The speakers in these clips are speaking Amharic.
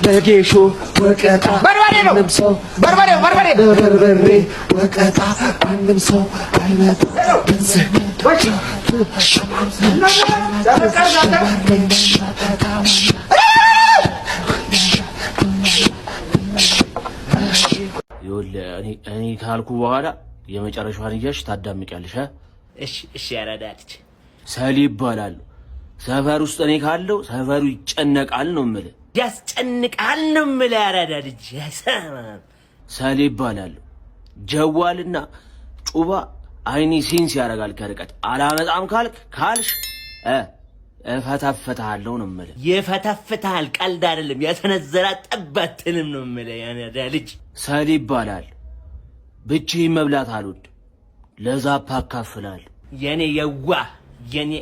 ለጌሾ ወቀጣ በርበሬ ነው በርበሬ በርበሬ ወቀጣ ማንም ሰው አይመጣ እኔ ካልኩ በኋላ የመጨረሻውን እያልሽ ታዳምቂያለሽ። እሺ ያራዳልች ሰሊ ይባላል። ሰፈር ውስጥ እኔ ካለው ሰፈሩ ይጨነቃል ነው የምልህ። ያስጨንቃል ነው የምልህ። ያራዳልች ሰሊ ይባላል። ጀዋልና ጩባ አይኒ ሲንስ ያደርጋል ከርቀት አላመጣም ካልሽ እፈታፍታለሁ ነው የምልህ። የፈታፍታል ቀልድ አይደለም። ያተነዘራ ጠባትንም ነው የምልህ። ያራዳልች ሰሊ ይባላል። ብቻዬን መብላት አልወድ ለዛፕ አካፍላለሁ። የኔ የዋ የኔ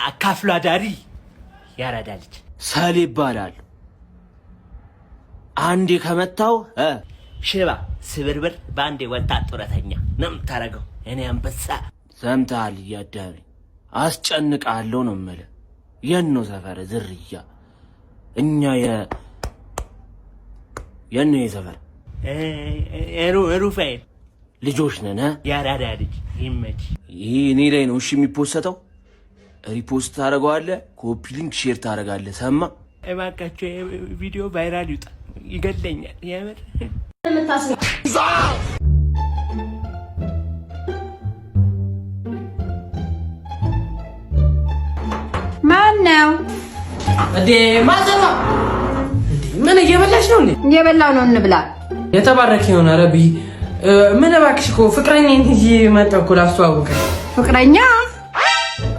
አካፍላ ዳሪ ያራዳልች ሰሊ ይባላል። አንዴ ከመታው ሽባ ስብርብር በአንዴ ወጣት ጡረተኛ ነው የምታረገው። እኔ አንበሳ ሰምተሃል? እያዳሜ አስጨንቃለሁ ነው የምልህ። የት ነው ሰፈር ዝርያ? እኛ የት ነው የሰፈር ሩፋኤል ልጆች ነን። ያራዳ ልጅ ይመች። ይሄ እኔ ላይ ነው እሺ የሚፖስተው። ሪፖስት ታደርገዋለህ፣ ኮፒ ሊንክ ሼር ታደርጋለህ። ሰማ እባካችሁ ቪዲዮ ቫይራል ይውጣ፣ ይገለኛል። የምር ማን ነው እንዴ? ማዘማ ምን እየበላሽ ነው እንዴ? እየበላው ነው። እንብላ። የተባረክ ይሁን። አረቢ ምን እባክሽ እኮ ፍቅረኛ እንጂ መጣሁ እኮ ላስተዋውቅሽ። ፍቅረኛ?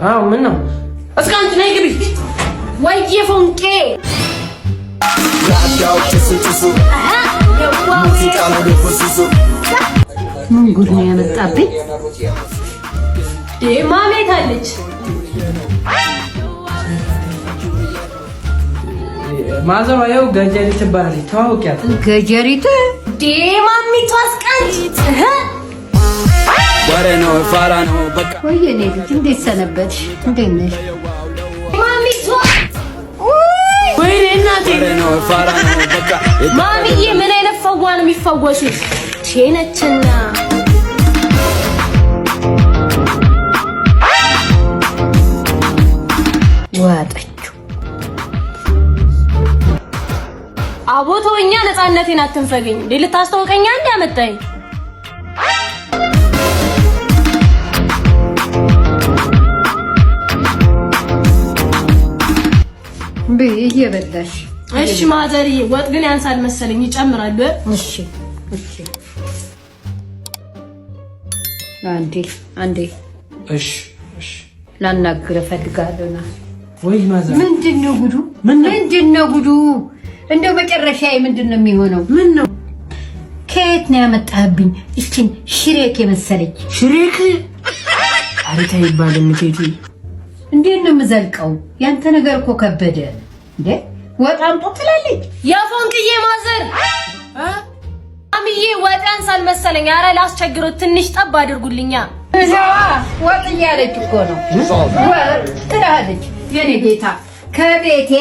አዎ። ምን ነው? እስኪ አንቺ ነይ ግቢ። ወይዬ ፎንቄ ምን ጉድ ነው ያመጣብኝ? ማሜት አለች። ማዘሯ ያው ገጀሪት ትባላለች። ተዋውቂያት። ገጀሪት ማሚቱ አስቀንጭ ወሬ ነው ፋራ ነው በቃ። ወይኔ ልጅ እንዴት ሰነበትሽ? እንዴት ነሽ? ማሚቱ ወይኔ እናቴ ወሬ ነው ፋራ ነው በቃ። ማሚዬ ምን አይነት ፈዋ ነው የሚፈወሱት? ቼነችና ዋጠችው። አቦቶኛ ነፃነቴን አትንፈገኝ። ልታስተዋውቀኛ እንደ ያመጣኝ እየበላሽ። እሺ ማዘርዬ፣ ወጥ ግን ያንሳል መሰለኝ፣ ይጨምራሉ። እሺ አንዴ እሺ ላናግርህ እፈልጋለሁና። ወይ ማዘር ምንድነው ጉዱ? ምንድነው ጉዱ? እንደው መጨረሻዬ ምንድነው የሚሆነው? ምን ነው? ከየት ነው ያመጣህብኝ እቺን ሽሬክ የመሰለች? ሽሬክ አሪታ ይባላል። ምቴቲ እንዴት ነው የምዘልቀው? ያንተ ነገር እኮ ከበደ እንዴ። ወጣም ጦ ትላለች። የፎንቅዬ ማዘር ማሚዬ ወጥ ያንሳል መሰለኝ። ኧረ ላስቸግሮት ትንሽ ጠብ አድርጉልኛ። እዛዋ ወጥ እያለች እኮ ነው። ወጥ ትላለች። የኔ ጌታ ከቤቴ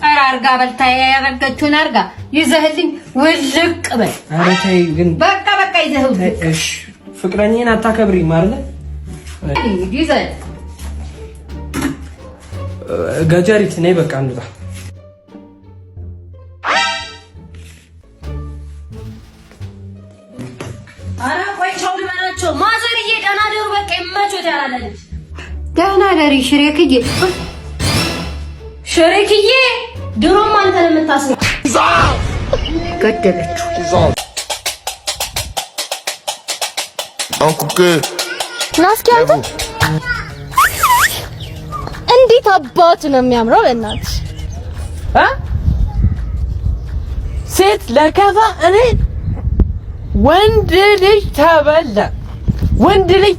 ጠራርጋ በልታ ያረገችውን አርጋ ይዘህልኝ ውልቅ በል። ኧረ ተይ ግን በቃ ይዘህው። እሺ ፍቅረኛዬን አታከብሪም አይደል? ይዘህ ገጀሪት ነይ በቃ እንውጣ። ኧረ ቆይ ቻው ልበላቸው። ማዘርዬ ደህና ደሩ። በቃ ይመቾት ያላለች ደህና ደሪ ሽሬክዬ ድሮም አንተ ነው የምታስበው። ገደለችው። ናስኪ አንተ እንዴት አባቱ ነው የሚያምረው! በእናትሽ ሴት ለከፋ እኔ ወንድ ልጅ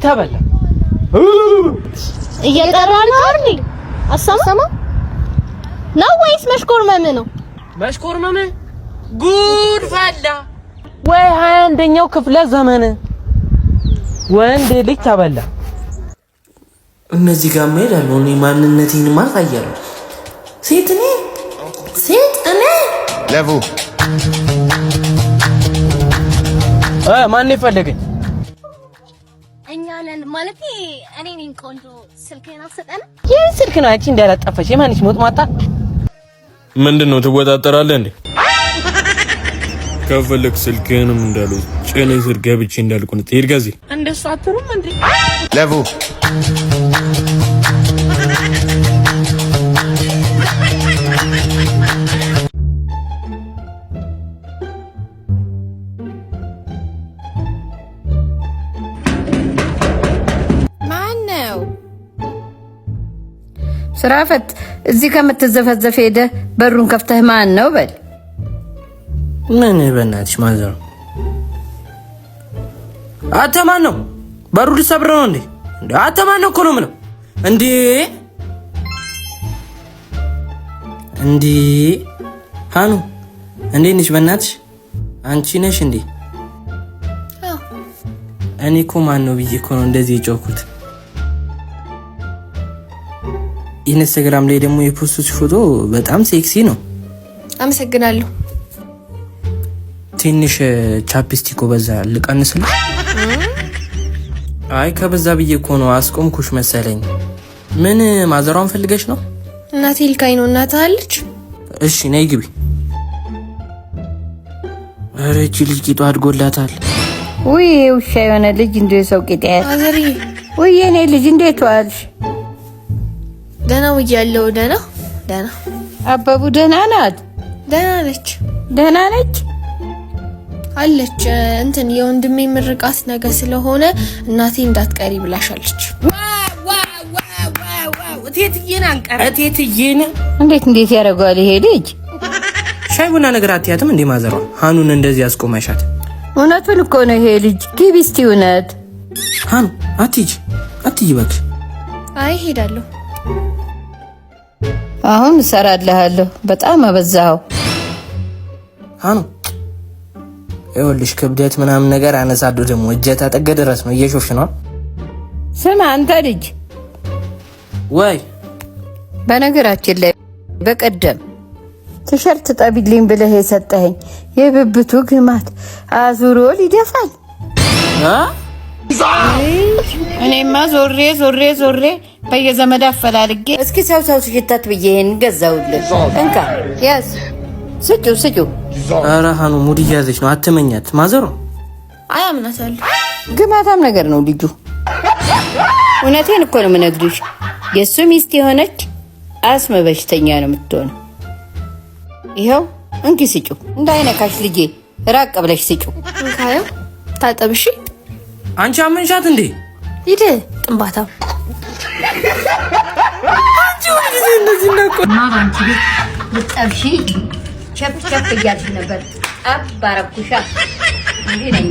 ተበላ እየጠራ ነው አይደል? አሰማ ነው ወይስ መሽኮርመም ነው? መሽኮርመም ጉድ ፈላ ወይ 21ኛው ክፍለ ዘመን ወንድ ልጅ ተበላ። እነዚህ ጋር መሄዳለሁ። እኔ ማንነቴን ማሳያለሁ። ሴት እኔ ለቡ ማን ይፈልገኝ? እኛ ነን ማለት እኔ ነኝ። ቆንጆ ስልክህን አትሰጠንም? ይሄ ስልክ ነው አንቺ እንዳላጠፈሽ። የማንሽ ሞት ማጣ ምንድነው ትወጣጠራለህ እንዴ? ከፈለክ ስልክህንም እንዳሉ ጭኔ ስር ገብቼ እንዳልኩን ትሄድ ጋዜ እንደሱ አትሩም እንዴ? ለቡ ስራ ፈት እዚህ ከምትዘፈዘፍ ሄደ በሩን ከፍተህ ማን ነው በል። ምን በእናትሽ ማዘር አንተ ማን ነው? በሩ ልሰብር ነው እንዴ? አንተ ማን ነው እኮ ነው የምለው እንዴ ሃኑ እንዴት ነሽ? በእናትሽ አንቺ ነሽ እንዴ? እኔ እኮ ማን ነው ብዬ እኮ ነው እንደዚህ የጮኩት። ኢንስታግራም ላይ ደግሞ የፖስቱት ፎቶ በጣም ሴክሲ ነው። አመሰግናለሁ። ትንሽ ቻፕስቲኮ በዛ ልቀንስልሽ? አይ ከበዛ ብዬ እኮ ነው አስቆምኩሽ መሰለኝ። ምን ማዘሯን ፈልገሽ ነው? እናቴ ልካኝ ነው። እናት አለች። እሺ ነይ ግቢ። ኧረ እቺ ልጅ ቂጧ አድጎላታል። ውይ ውሻ የሆነ ልጅ እንደ ሰው ቂጥ ያለ አዘሪ። ውይ የኔ ልጅ እንዴት ዋልሽ? ደህና ውያለሁ። ደህና አባቡ ደህና ናት? ደህና ነች አለች። እንትን የወንድሜ ምርቃት ነገ ስለሆነ እናቴ እንዳትቀሪ ብላሻለች። እቴትዬን እንዴት ያደርገዋል ይሄ ልጅ? ሻይ ቡና ነገር አትያትም እንዴ ማዘሯ? ሃኑን እንደዚህ አስቆመሻት? እውነቱን እኮ ነው ይሄ ልጅ። ግቢ እስቲ እውነት። ሃኑ አትሂጂ እባክሽ። አይ ሄዳለሁ። አሁን እሰራልሃለሁ። በጣም አበዛኸው ሃኑ። ይኸውልሽ ክብደት ምናምን ነገር አነሳለሁ ደግሞ እጀታ ጠገ ድረስ ነው። እየሾፍሽ ነው። ስማ አንተ ልጅ ወይ በነገራችን ላይ በቀደም ቲሸርት ጠቢልኝ ብለህ የሰጠኸኝ የብብቱ ግማት አዙሮ ሊደፋል። እኔማ ዞሬ በየዘመድ አፈላልጌ እስኪ ሰው ሽታት ብዬ ይሄን ገዛውልህ። እንካ ያዝ። ስጩ። ኧረ ሃኑ ሙድ እያዘች ነው። አትመኛት ማዘሯ። አያምናታለሁ። ግማታም ነገር ነው ልጁ። እውነቴን እኮ ነው የምነግርሽ። የእሱ ሚስት የሆነች አስመ በሽተኛ ነው የምትሆነው። ይኸው እንኪ ስጩ። እንዳይነካሽ ልጄ፣ ራቅ ብለሽ ስጩ። እንካየው ታጠብሽ። አንቺ አመንሻት እንዴ? ሂድ ጥንባታ። አንቺ ወንጂ እንደዚህ ነው እኮ ማባንቺ ልጠብሺ ቸፕ እያልሽ ነበር። አባረኩሻ እንዴ ነኝ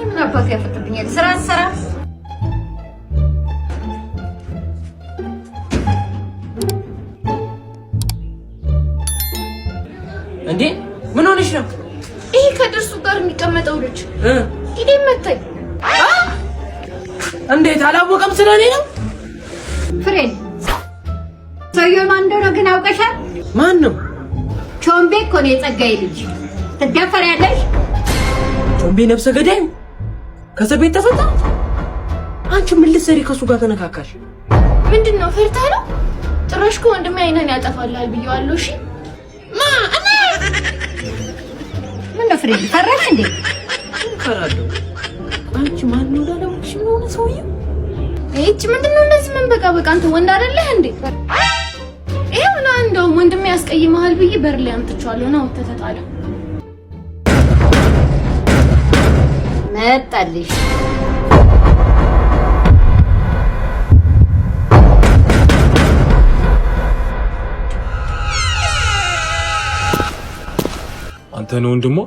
ምን አባቱ ያፈጥብኛል። ስራ እንዴ ምን ሆነሽ ነው? ይሄ ከድርሱ ጋር የሚቀመጠው ልጅ ኢዴ መታኝ። እንዴት አላወቀም? ስለኔ ነው ፍሬን። ሰውየው ማን እንደሆነ ግን አውቀሻል? ማን ነው? ቾምቤ እኮ ነው የጸጋዬ ልጅ። ትደፈሪያለሽ? ቾምቤ ነፍሰ ገዳይ ከእስር ቤት ተፈታ። አንቺ ምን ልትሰሪ ከሱ ጋር ተነካካሽ? ምንድነው ፈርታ ነው? ጭራሽ ከወንድሜ አይነን ያጠፋልሃል ብየዋለሁ። እሺ ምን ነው ፍሬን ፈራሽ እንዴ? ፈራለሁ። አንቺ ማን ነው ዳለምሽ? ምን ሆነ ሰውዬው? እቺ ምንድነው እንደዚህ ምን በቃ አንተ ወንድ አይደለህ እንዴ? ይሄው ነው እንደው ወንድሜ ያስቀይመሃል ብዬ በር ላይ አምጥቻለሁ። ነው ተተጣለ መጣልሽ። አንተ ነው ወንድሟ?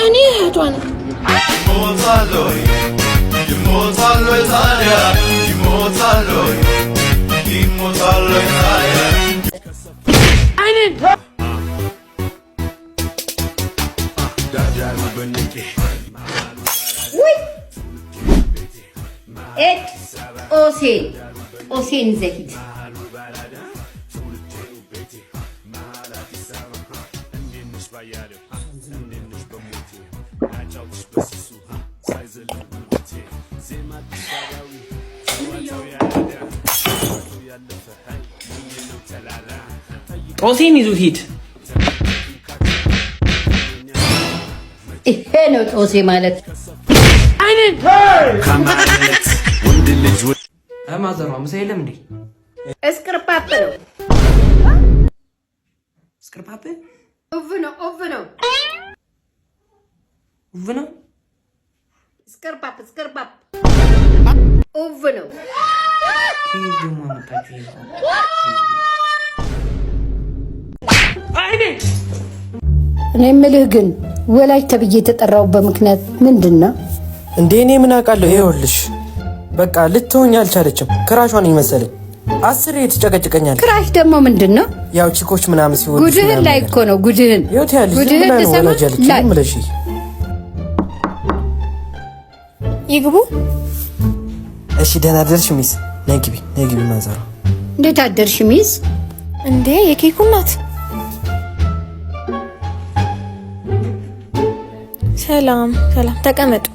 እኔ እህቷ ነኝ። ጦሴን ዘይት ጦሴን ይዙት ሂድ። ይሄ ነው ጦሴ ማለት። ማዘሯ ምሳ የለም እንዴ? እስክርፓፕ ነው። እስክርፓፕ ኦቭ ነው። ኦቭ ነው። ኦቭ ነው። እስክርፓፕ ኦቭ ነው። ይሄ ደግሞ አመጣችሁ ይሄ እኔ የምልህ ግን ወላጅ ተብዬ የተጠራሁበት ምክንያት ምንድን ነው እንዴ? እኔ ምን አውቃለሁ? ይኸውልሽ በቃ ልትሆኝ አልቻለችም። ክራሿን ይመሰለኝ 10 ትጨቀጭቀኛለች። ክራሽ ደግሞ ምንድን ነው? ያው ቺኮች ምናምን ሲወዱ ጉድህን ላይ እኮ ነው። ጉድህን ምለሽ ይግቡ። እሺ ደህና አደርሽ ሚስ። ነይ ግቢ ማዘሯ። እንዴት አደርሽ ሚስ? እንዴ የኬኩ እናት ሰላም። ተቀመጡ።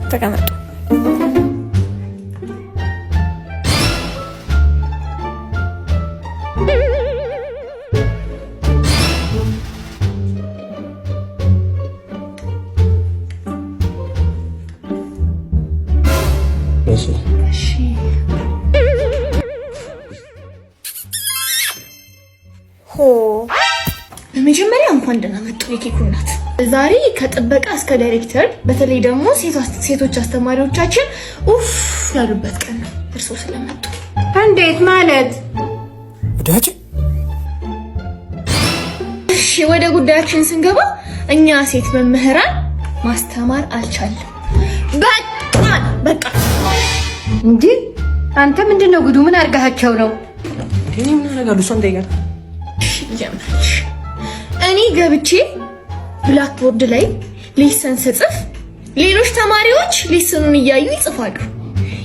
በመጀመሪያ እንኳን ደህና መጡ የኬኩ እናት። ዛሬ ከጥበቃ እስከ ዳይሬክተር በተለይ ደግሞ ሴቶች አስተማሪዎቻችን ኡፍ ያሉበት ቀን ነው እርሶ ስለመጡ። እንዴት ማለት? ወዳጅ እሺ ወደ ጉዳያችን ስንገባ እኛ ሴት መምህራን ማስተማር አልቻለም። በቃ እንዴ አንተ ምንድነው ጉዱ? ምን አርጋቸው ነው? እኔ ምን አረጋሉ? ሶንዴ ጋር እኔ ገብቼ ብላክቦርድ ላይ ሌሰን ስጽፍ ሌሎች ተማሪዎች ሌሰኑን እያዩ ይጽፋሉ።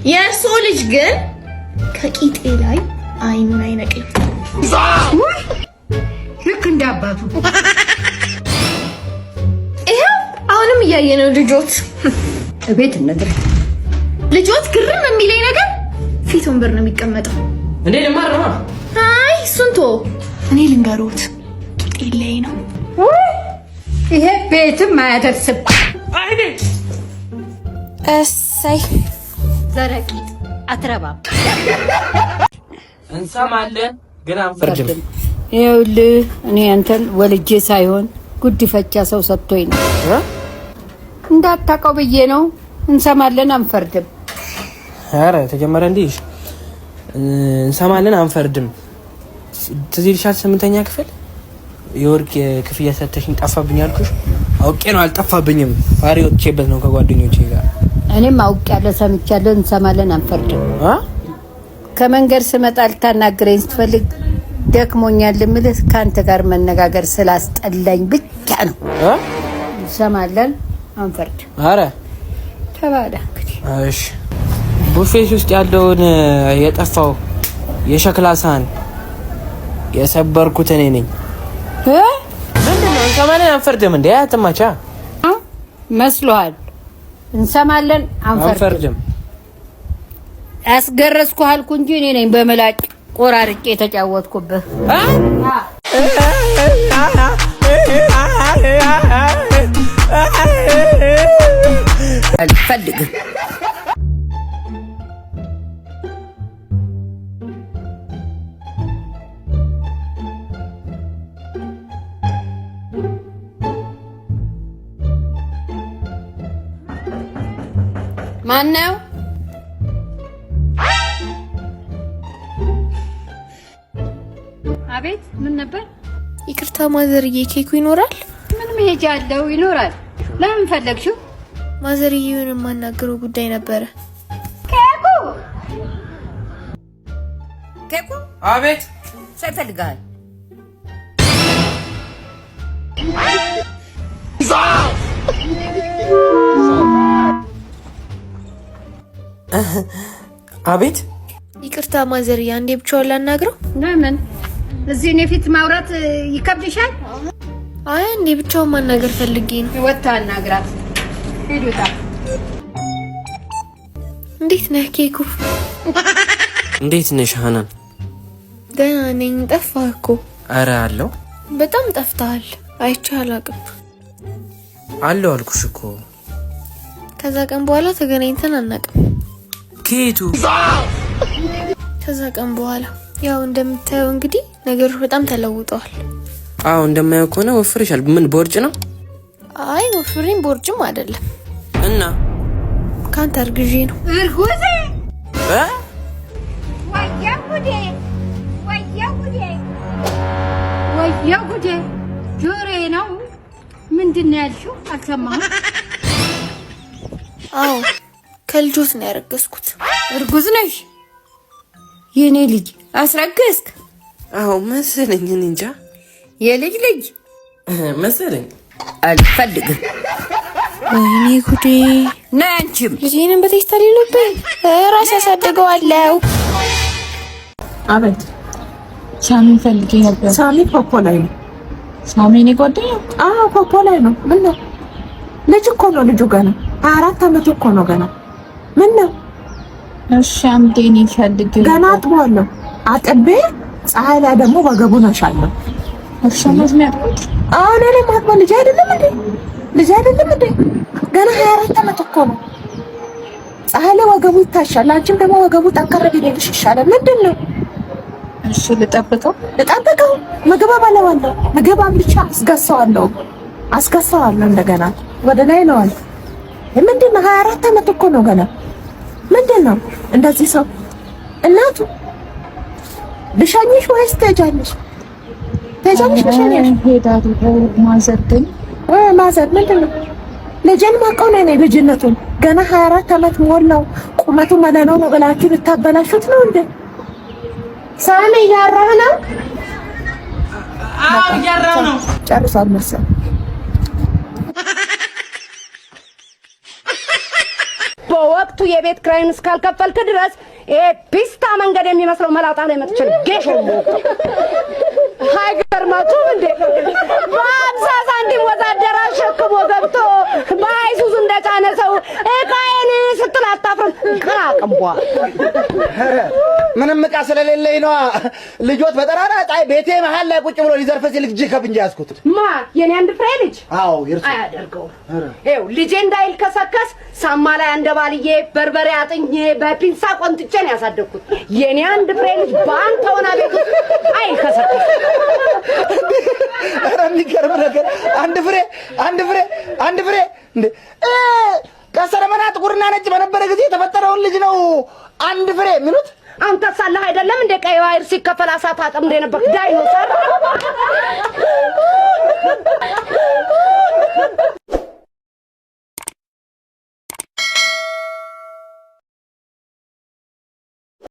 የእርሶ ልጅ ግን ከቂጤ ላይ አይኑን አይነቅም። ልክ እንዳባቱ። ይሄው አሁንም እያየነው ልጆት እቤት እንድር ልጆት ግርም የሚለኝ ነገር ፊት ወንበር ነው የሚቀመጠው። እንዴ ልማር ነው? አይ እሱን ተው፣ እኔ ልንገሮት ቂጤ ላይ ነው። ይሄ ቤትም አያደርስም። አይኔ እሰይ ዘረቂት አትረባም። እንሰማለን ግን አንፈርድም። ይኸውልህ እኔ አንተን ወልጄ ሳይሆን ጉድፈቻ ሰው ሰጥቶኝ ነው። እንዳታውቀው ብዬ ነው። እንሰማለን አንፈርድም። ኧረ ተጀመረ እንዴ? እንሰማለን አንፈርድም። ትዝ ይልሻል 8ኛ ክፍል የወርቅ ክፍያ ሰተሽኝ ጠፋብኝ አልኩሽ። አውቄ ነው አልጠፋብኝም። ፋሪ ወጥቼበት ነው ከጓደኞቼ ጋር። እኔም አውቄያለሁ፣ ሰምቻለሁ። እንሰማለን አንፈርድም። ከመንገድ ስመጣ ልታናግረኝ ስትፈልግ ደክሞኛል የምልህ ከአንተ ጋር መነጋገር ስላስጠላኝ ብቻ ነው። እንሰማለን አንፈርድም። ኧረ ተባለ እንግዲህ። እሺ ቡፌስ ውስጥ ያለውን የጠፋው የሸክላ ሳህን የሰበርኩት እኔ ነኝ። ምንድነው? እንሰማለን አንፈርድም እንዴ? አትማቻ መስሎሃል? እንሰማለን አንፈርድም። አስገረዝኩህ አልኩ እንጂ እኔ ነኝ በመላጭ ቆራርጬ የተጫወትኩብህ። አልፈልግም። ማነው? አቤት። ምን ነበር? ይቅርታ ማዘርዬ፣ ኬኩ ይኖራል? ምን መሄጃ አለው? ይኖራል። ለምን ፈለግሽው? ማዘርዬውን የማናገረው ጉዳይ ነበረ። ኬኩ? አቤት። ሰው ይፈልጋል። አቤት። ይቅርታ ማዘርያ፣ አንዴ ብቻውን ላናግረው። ለምን እዚህ እኔ ፊት ማውራት ይከብድሻል? አይ አንዴ ብቻውን ማናገር ፈልጌ ነው። ወጣ አናግራት። ሂዱታ። እንዴት ነህ ኬኩ? እንዴት ነሽ ሀናን? ደህና ነኝ። ጠፋህ እኮ። አረ አለው። በጣም ጠፍተሃል። አይቼህ አላውቅም። አለው አልኩሽ እኮ። ከዛ ቀን በኋላ ተገናኝተን አናውቅም። ኬቱ? ከዛ ቀን በኋላ ያው እንደምታየው እንግዲህ ነገሮች በጣም ተለውጠዋል። አዎ እንደማየው ከሆነ ወፍረሻል። ምን ቦርጭ ነው? አይ ወፍሬም ቦርጭም አይደለም። እና ካንተ እርግዤ ነው። እርጉዝ? ወያ ጉዴ! ጆሮዬ ነው። ምንድን ነው ያልሽው? አልሰማሁም። አዎ ከልጆት ነው ያረገዝኩት። እርጉዝ ነሽ? የኔ ልጅ አስረገዝክ? አዎ መሰለኝ። እኔ እንጃ። የልጅ ልጅ መሰለኝ። አልፈልግም። ወይኔ ጉዴ! ነይ አንቺም ልጄንም በቴስታ ሊሉብኝ ራስ ያሳድገዋለሁ። አቤት። ሳሚ ፈልጌ ነበር። ሳሚ ፖፖ ላይ ነው። ሳሚ እኔ ጓደኛ? አዎ ፖፖ ላይ ነው። ምን ነው? ልጅ እኮ ነው ልጁ ገና 4 አመት እኮ ነው ገና። ምን ነው? እሺ አምዴ እኔ ፈልጌ ገና አጥቧለሁ። አጥቤ ፀሐይ ላይ ደግሞ ወገቡን አሻለሁ። እሺ ማዝሚያ አዎ ለኔ ማጥባ ልጅ አይደለም እንዴ? ልጅ አይደለም እንዴ? ገና 24 አመት እኮ ነው። ፀሐይ ላይ ወገቡ ይታሻል። አንቺም ደግሞ ወገቡ ጠንከር ቢልልሽ ይሻላል። ምንድን ነው? እሺ ልጠብቀው ምግብ አበላዋለሁ። ምግብ አብልቻ አስገሳዋለሁ እንደገና ወደ ላይ ነው አለ። ምንድን ነው 24 አመት እኮ ነው ገና። ምንድን ነው እንደዚህ ሰው? እናቱ ልሸኝሽ ወይስ ትሄጃለሽ? ልሸኝሽ ሄዳለሁ። ማዘር ምንድን ነው? ልጄን ማውቀው ነው እኔ ልጅነቱን። ገና 24 አመት ሞላው። ቁመቱ መለሎ ነው ብላችሁ ልታበላሹት ነው እንዴ? ሳሚ እያራህ ነው? አዎ እያራህ ነው። ጨርሷል መሰለኝ። በወቅቱ የቤት ኪራይን እስካልከፈልክ ድረስ ፒስታ መንገድ የሚመስለው መላጣ ላይ መጥቼ ጌሾ አይገርማችሁም እንዴ? በ50 ሳንቲም ወዛደር አሸክሞ ገብቶ በአይሱዙ እንደጫነ ሰው እቃዬን ስትል አታፍርም? ቅራቅንቧ ምንም ዕቃ ስለሌለኝ ነዋ። ልጆት በጠራራ ፀሐይ ቤቴ መሀል ላይ ቁጭ ብሎ ሊዘርፍ ሲል እጅ ከፍንጃ ያዝኩት። ማ የኔ አንድ ፍሬ ልጅ? አዎ ይርሱ አያደርገውም። ይኸው ልጄ እንዳይልከሰከስ ሳማ ላይ አንደባልዬ በርበሬ አጥኜ በፒንሳ ቆንጥጬ ነው ያሳደግኩት። የኔ አንድ ፍሬ ልጅ በአንተ ሆና ቤት አይልከሰከስ። ኧረ የሚገርም ነገር! አንድ ፍሬ እንዴ! ከሰረመና ጥቁርና ነጭ በነበረ ጊዜ የተፈጠረውን ልጅ ነው አንድ ፍሬ ምኑት? አንተ ሳለህ አይደለም እንደ ቀይ ዋይር ሲከፈል አሳት አጥምደ ነበር ዳይኖሰር።